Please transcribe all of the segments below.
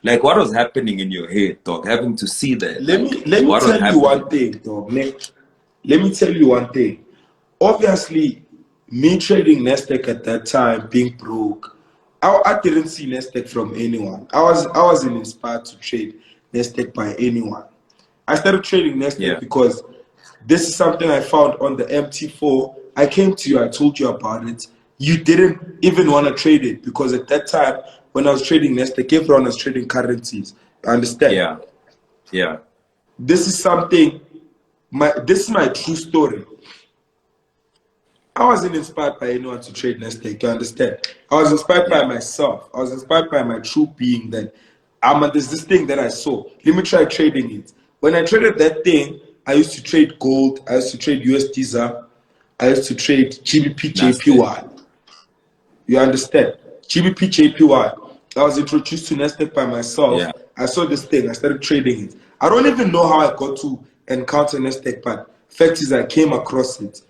Like, what was happening in your head, dog? Having to see that. Let me What was tell you one happening? thing, dog. Let me tell you one thing. Obviously, me trading NASDAQ at that time, being broke, I didn't see NASDAQ from anyone. I wasn't inspired to trade NASDAQ by anyone. I started trading NASDAQ because this is something I found on the MT4. I came to you, I told you about it. You didn't even want to trade it because at that time, when I was trading NASDAQ, everyone was trading currencies. You understand? Yeah. Yeah. This is something, this is my true story. I wasn't inspired by anyone to trade NASDAQ, you understand? I was inspired by myself. I was inspired by my true being that there's this thing that I saw. Let me try trading it. When I traded that thing, I used to trade gold, I used to trade USD ZAR, I used to trade GBP JPY. You understand? GBP JPY. I was introduced to NASDAQ by myself. Yeah. I saw this thing, I started trading it. I don't even know how I got to encounter NASDAQ, but fact is I came across it.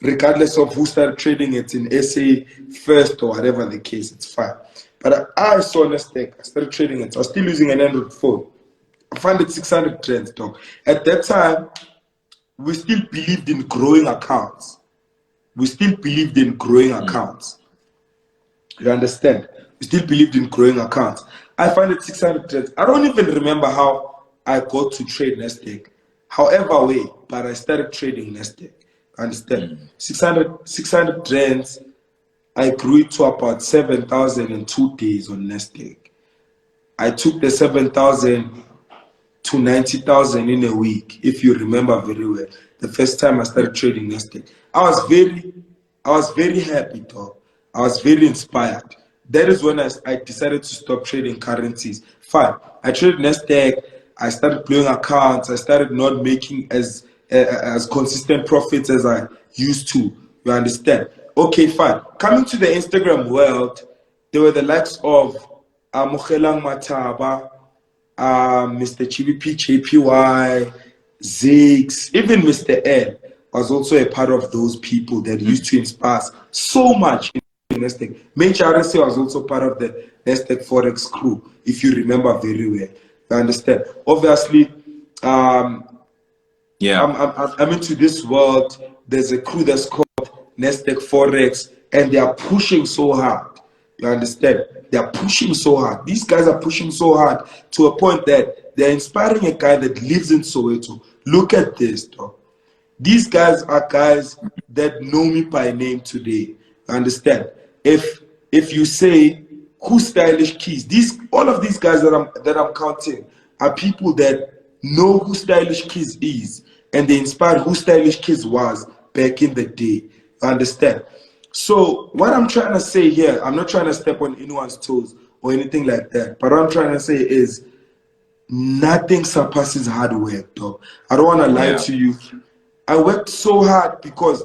Regardless of who started trading it in SA first or whatever the case, it's fine. But I saw NASDAQ, I started trading it. I was still using an Android phone. I found it 600 trends, dog. At that time, we still believed in growing accounts. We still believed in growing accounts. You understand? We still believed in growing accounts. I find it 600 trades. I don't even remember how I got to trade NASDAQ. However way, but I started trading NASDAQ. Understand? 600 trends. I grew it to about 7,000 in 2 days on NASDAQ. I took the 7,000 to 90,000 in a week, if you remember very well. The first time I started trading NASDAQ, I was very happy, dog. I was very inspired. That is when I decided to stop trading currencies. Fine, I traded NASDAQ. I started blowing accounts. I started not making as consistent profits as I used to. You understand? Okay, fine. Coming to the Instagram world, there were the likes of Amogelang Mataba, Mr. GBP JPY, Ziggs, even Mr. L was also a part of those people that used to inspire us so much in NASDAQ. Major RSA was also part of the NASDAQ Forex crew, if you remember very well. You understand? Obviously, I'm into this world. There's a crew that's called NASDAQ Forex, and they are pushing so hard. You understand? They are pushing so hard. These guys are pushing so hard to a point that they're inspiring a guy that lives in Soweto. Look at this, dog. These guys are guys that know me by name today. You understand? If you say who's Stylish Keys, all of these guys that I'm counting are people that know who Stylish Keys is, and they inspired who Stylish Keys was back in the day. You understand? So what I'm trying to say here, I'm not trying to step on anyone's toes or anything like that. But what I'm trying to say is nothing surpasses hard work, dog. I don't want to lie to you. I worked so hard because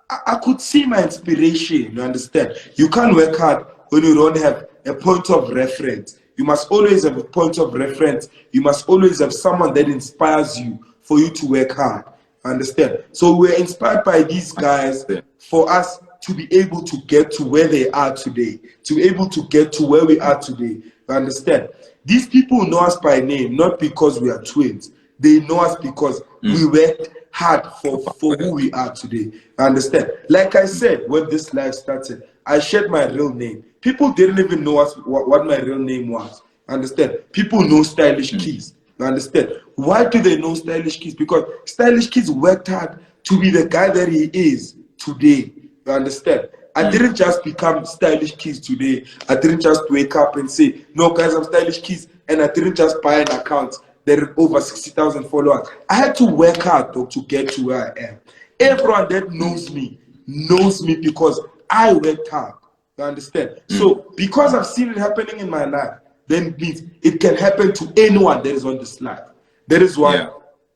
I could see my inspiration, you understand? You can't work hard when you don't have a point of reference. You must always have a point of reference. You must always have someone that inspires you for you to work hard. Understand? So we're inspired by these guys for us to be able to get to where they are today, to be able to get to where we are today. You understand? These people know us by name, not because we are twins. They know us because we worked hard for who we are today. You understand? Like I said, when this life started, I shared my real name. People didn't even know what my real name was. Understand? People know Stylish Keys. You understand? Why do they know Stylish Keys? Because Stylish Keys worked hard to be the guy that he is today. You understand? I didn't just become Stylish Keys today. I didn't just wake up and say, no guys, I'm Stylish Keys. And I didn't just buy an account that had over 60,000 followers. I had to work hard, though, to get to where I am. Everyone that knows me because I worked hard. You understand? So because I've seen it happening in my life, then it means it can happen to anyone that is on this life. That is why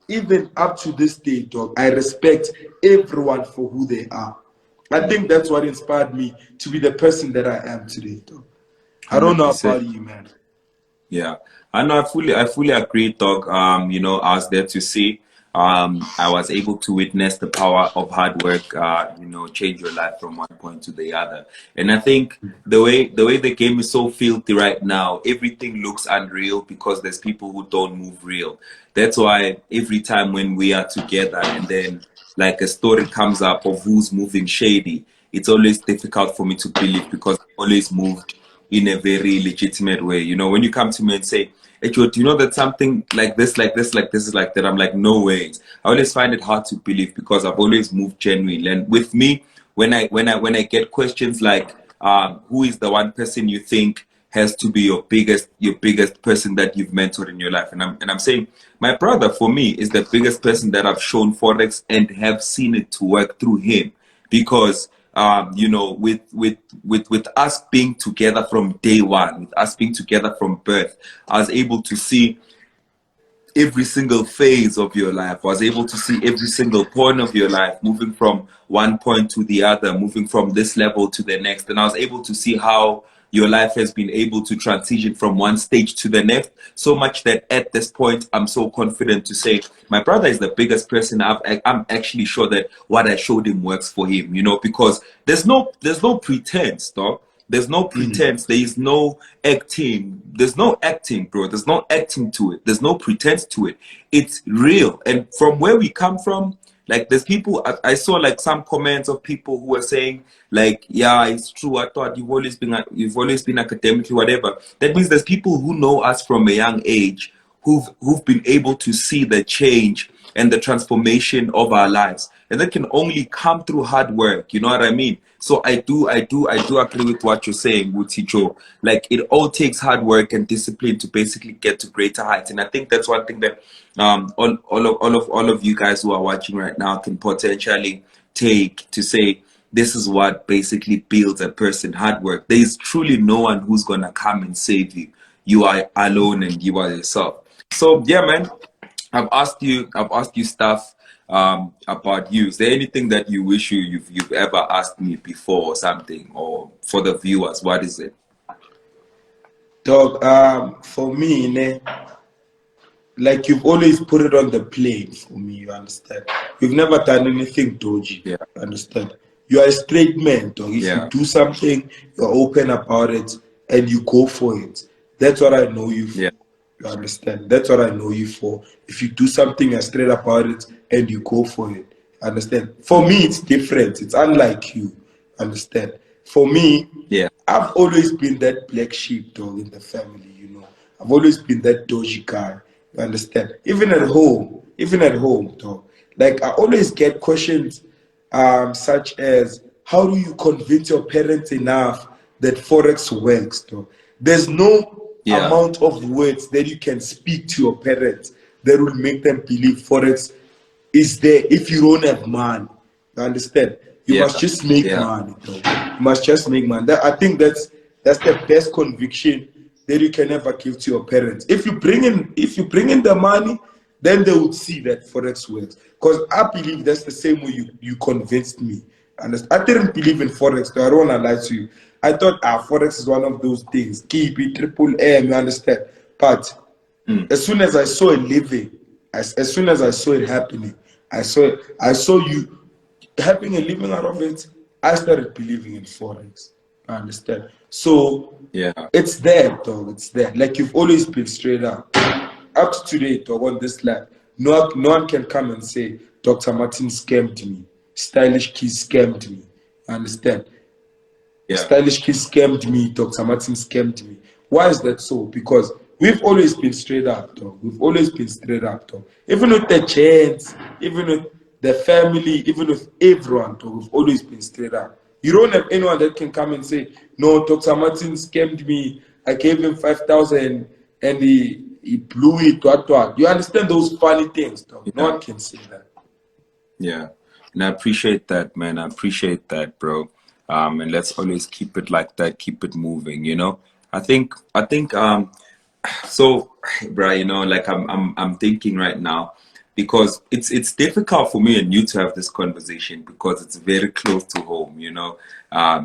even up to this day, dog, I respect everyone for who they are. I think that's what inspired me to be the person that I am today, dog. I don't know about you, man. Yeah, I know. I fully agree, dog. You know, I was there to see. I was able to witness the power of hard work, you know, change your life from one point to the other. And I think the way the game is so filthy right now, everything looks unreal because there's people who don't move real. That's why every time when we are together and then like a story comes up of who's moving shady, it's always difficult for me to believe because I've always moved in a very legitimate way. You know, when you come to me and say, hey, Joe, do you know that something like this, like this, like this is like that? I'm like, no ways. I always find it hard to believe because I've always moved genuinely. And with me, when I get questions like, who is the one person you think has to be your biggest person that you've mentored in your life? And I'm saying my brother for me is the biggest person that I've shown Forex and have seen it to work through him because you know, with us being together from day one, with us being together from birth, I was able to see every single phase of your life. I was able to see every single point of your life, moving from one point to the other, moving from this level to the next. And I was able to see how your life has been able to transition from one stage to the next, so much that at this point, I'm so confident to say my brother is the biggest person I'm actually sure that what I showed him works for him, you know, because there's no pretense, dog. There's no pretense. There is no acting. There's no acting, bro. There's no acting to it. There's no pretense to it. It's real. And from where we come from, like there's people, I saw like some comments of people who were saying like, yeah, it's true. I thought you've always been academically whatever. That means there's people who know us from a young age who've been able to see the change and the transformation of our lives, and that can only come through hard work. You know what I mean? So I do agree with what you're saying, Wuticho. Like it all takes hard work and discipline to basically get to greater heights, and I think that's one thing that all of you guys who are watching right now can potentially take to say this is what basically builds a person: hard work. There is truly no one who's gonna come and save you. You are alone and you are yourself. So yeah, man, I've asked you stuff about you. Is there anything that you wish you've ever asked me before or something, or for the viewers? What is it? Dog, for me, ne, like you've always put it on the plane for me, you understand? You've never done anything dodgy, Yeah, you understand? You are a straight man, dog. If you yeah, do something, you're open about it and you go for it. That's what I know you yeah, for. You understand? That's what I know you for. If you do something, you're straight about it and you go for it. Understand? For me, it's different. It's unlike you. Understand? For me, yeah, I've always been that black sheep dog in the family, you know. I've always been that dodgy guy. You understand? Even at home, dog. Like I always get questions such as how do you convince your parents enough that Forex works, dog? There's no yeah, amount of words that you can speak to your parents that will make them believe Forex is there if you don't have money. You understand? You yeah, must just make yeah, money, though. You must just make money. I think that's the best conviction that you can ever give to your parents. If you bring in the money, then they would see that Forex works. Because I believe that's the same way you convinced me. I didn't believe in Forex, though. I don't want to lie to you. I thought Forex is one of those things. Keep it, triple M, you understand? But mm, as soon as I saw it living, as soon as I saw it happening, I saw you having a living out of it. I started believing in Forex. I understand. So yeah, it's there, dog. It's there. Like you've always been straight up. Up to today, dog, on this land. No one can come and say Dr. Martin scammed me. Stylish Keys scammed me. I understand. yeah, Stylish Kid scammed me. Dr. Martin scammed me. Why is that so? Because we've always been straight up, dog. We've always been straight up, dog. Even with the chance, even with the family, even with everyone, dog, we've always been straight up. You don't have anyone that can come and say, no, Dr. Martin scammed me. I gave him 5,000 and he blew it, what. You understand those funny things, dog? No yeah, one can say that. yeah. And I appreciate that, man. I appreciate that, bro. And let's always keep it like that, keep it moving, you know. I think so, bro, you know, like I'm thinking right now because it's difficult for me and you to have this conversation because it's very close to home, you know.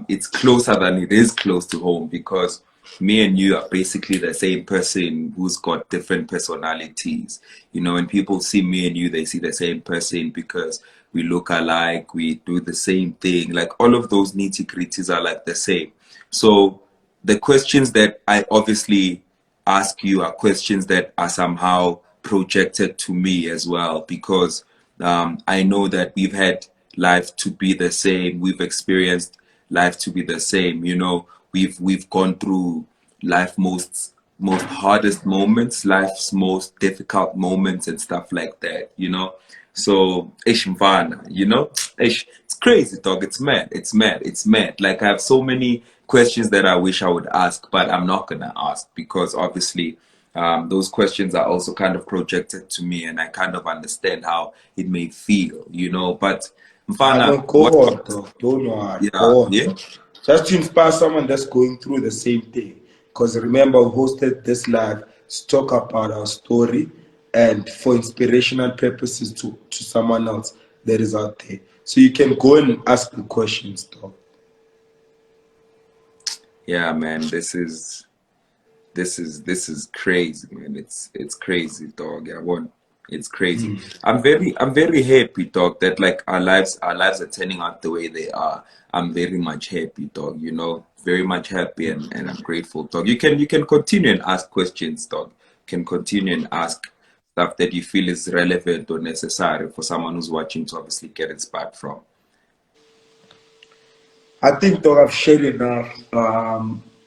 It's closer than it is close to home because me and you are basically the same person who's got different personalities. You know, when people see me and you, they see the same person because we look alike, we do the same thing. Like all of those nitty-gritties are like the same. So the questions that I obviously ask you are questions that are somehow projected to me as well because I know that we've had life to be the same. We've experienced life to be the same. You know, we've gone through life most hardest moments, life's most difficult moments and stuff like that. You know, so ish mfana, you know, ish, it's crazy, dog. It's mad. It's mad. It's mad. Like I have so many questions that I wish I would ask, but I'm not gonna ask because obviously those questions are also kind of projected to me, and I kind of understand how it may feel, you know. But I Mfana, don't go what on, about though. Don't worry. yeah, Go on, yeah, though. Just to inspire someone that's going through the same thing. Because remember, we hosted this live to talk about our story and for inspirational purposes to someone else that is out there. So you can go and ask the questions, though. yeah, man. This is crazy, man. It's crazy, dog. I want it's crazy. I'm very happy, dog, that like our lives are turning out the way they are. I'm very much happy, dog, you know, very much happy and I'm grateful, dog. You can continue and ask questions, dog. You can continue and ask stuff that you feel is relevant or necessary for someone who's watching to obviously get inspired from. I think though I've shared enough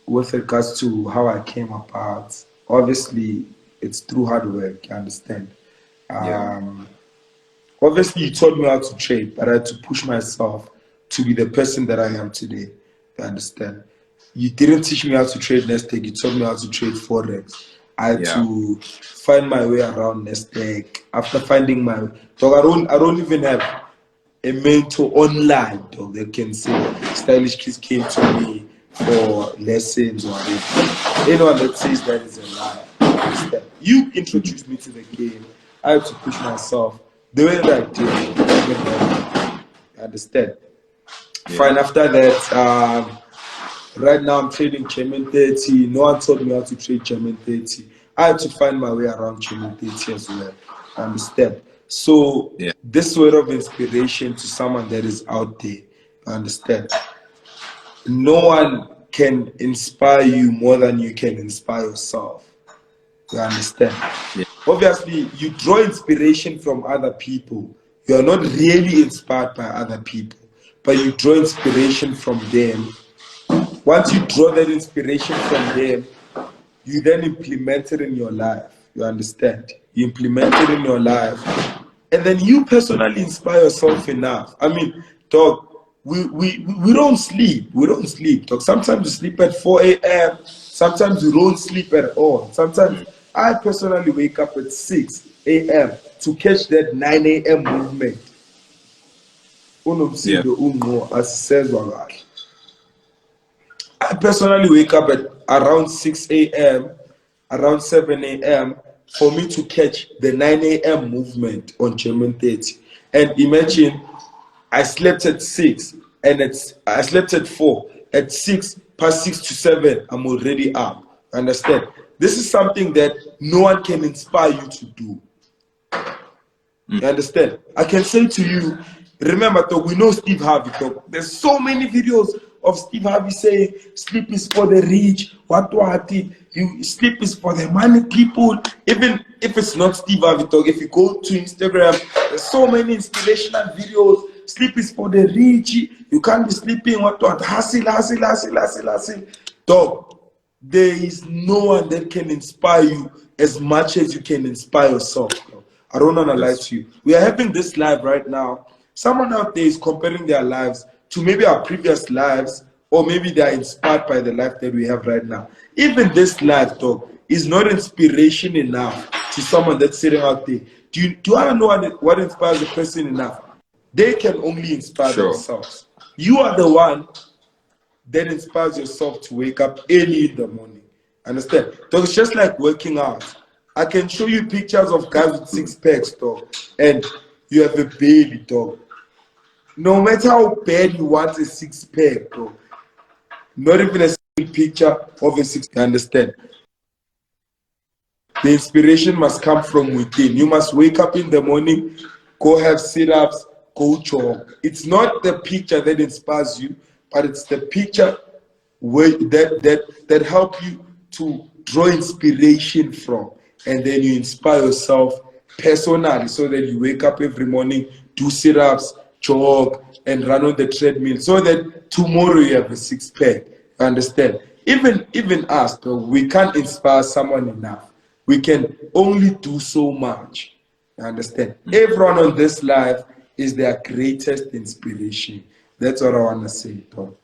with regards to how I came about. Obviously, it's through hard work, you understand. Yeah, Um, Obviously, you taught me how to trade, but I had to push myself to be the person that I am today. You understand? You didn't teach me how to trade NASDAQ, you taught me how to trade Forex. I had yeah, to find my way around NASDAQ. After finding my dog, I don't even have a mentor online dog that can say stylish kids came to me for lessons or anything. Anyone that says that is a lie. Understand? You introduced me to the game. I had to push myself the way that I did. You understand? yeah, Fine. After that, right now I'm trading German 30. No one taught me how to trade German 30. I had to find my way around German 30 as well. Understand? So yeah, this word of inspiration to someone that is out there. Understand? No one can inspire you more than you can inspire yourself. You understand? yeah, Obviously, you draw inspiration from other people. You are not really inspired by other people, but you draw inspiration from them. Once you draw that inspiration from them, you then implement it in your life. You understand? You implement it in your life. And then you personally inspire yourself enough. I mean, dog, we don't sleep. We don't sleep. Dog. Sometimes you sleep at 4 a.m. Sometimes you don't sleep at all. Sometimes I personally wake up at 6 a.m. to catch that 9 a.m. movement. yeah, Unomsindo ungo asisezwa kahle. I personally wake up at around 6 a.m., around 7 a.m. for me to catch the 9 a.m. movement on German 30. And imagine I slept at 6 and I slept at 4. At 6, past 6 to 7, I'm already up. Understand? This is something that no one can inspire you to do. You understand? I can say to you, remember, though, we know Steve Harvey. Though. There's so many videos of Steve Harvey saying sleep is for the rich. You sleep is for the money people. Even if it's not Steve Harvey, though, if you go to Instagram, there's so many inspirational videos. Sleep is for the rich. You can't be sleeping. Hustle. Dog, there is no one that can inspire you as much as you can inspire yourself. Bro. I don't want to lie that's to you. We are having this live right now. Someone out there is comparing their lives to maybe our previous lives, or maybe they are inspired by the life that we have right now. Even this life, dog, is not inspiration enough to someone that's sitting out there. Do you want to know what inspires a person enough? They can only inspire sure. themselves. You are the one that inspires yourself to wake up early in the morning. Understand? So it's just like working out. I can show you pictures of guys with six packs, dog, and you have a baby, dog. No matter how bad you want a six pack, dog, not even a picture of a six. You understand? The inspiration must come from within. You must wake up in the morning, go have sit-ups, go jog. It's not the picture that inspires you, but it's the picture that help you to draw inspiration from, and then you inspire yourself personally, so that you wake up every morning, do sit-ups, jog, and run on the treadmill, so that tomorrow you have a six-pack. You understand? Even us, though, we can't inspire someone enough. We can only do so much. You understand? Everyone on this life is their greatest inspiration. That's what I want to say, Paul.